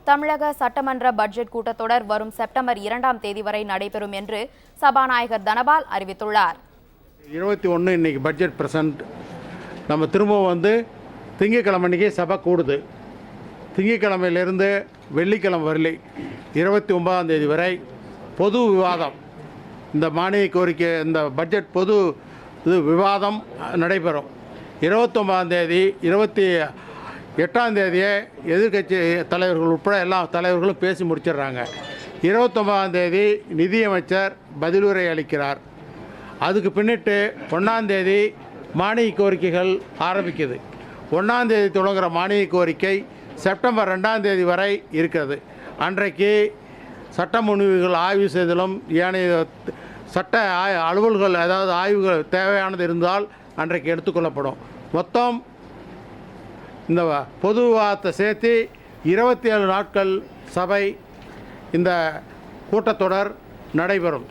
தமிழக சட்டமன்ற பட்ஜெட் கூட்டத்தொடர் வரும் செப்டம்பர் 2ஆம் தேதி வரை நடைபெறும் என்று சபாநாயகர் தனபால் அறிவித்துள்ளார். 21 இன்னைக்கு பட்ஜெட் பிரசன்ட். நம்ம திரும்பவும் திங்கட்கிழமைக்கு சபை கூடுது. திங்கட்கிழமையிலிருந்து வெள்ளிக்கிழமை வரலி 29ஆம் தேதி வரை பொது விவாதம், இந்த மானிய கோரிக்கை, இந்த பட்ஜெட் பொது விவாதம் நடைபெறும். 29ஆம் தேதி 28ஆம் தேதியே எதிர்க்கட்சி தலைவர்கள் உட்பட எல்லா தலைவர்களும் பேசி முடிச்சிடுறாங்க. 29ஆம் தேதி நிதியமைச்சர் பதிலுரை அளிக்கிறார். அதுக்கு பின்னிட்டு 1ஆம் தேதி மானிய கோரிக்கைகள் ஆரம்பிக்குது. 1ஆம் தேதி தொடங்குகிற மானிய கோரிக்கை செப்டம்பர் 2ஆம் தேதி வரை இருக்கிறது. அன்றைக்கு சட்ட முன்வடிவுகள் ஆய்வு செய்தலும் ஏனைய சட்ட அலுவல்கள், அதாவது ஆய்வுகள் தேவையானது இருந்தால் அன்றைக்கு எடுத்துக்கொள்ளப்படும். மொத்தம் இந்த பொது விவாதத்தை சேர்த்து 27 நாட்கள் சபை இந்த கூட்டத்தொடர் நடைபெறும்.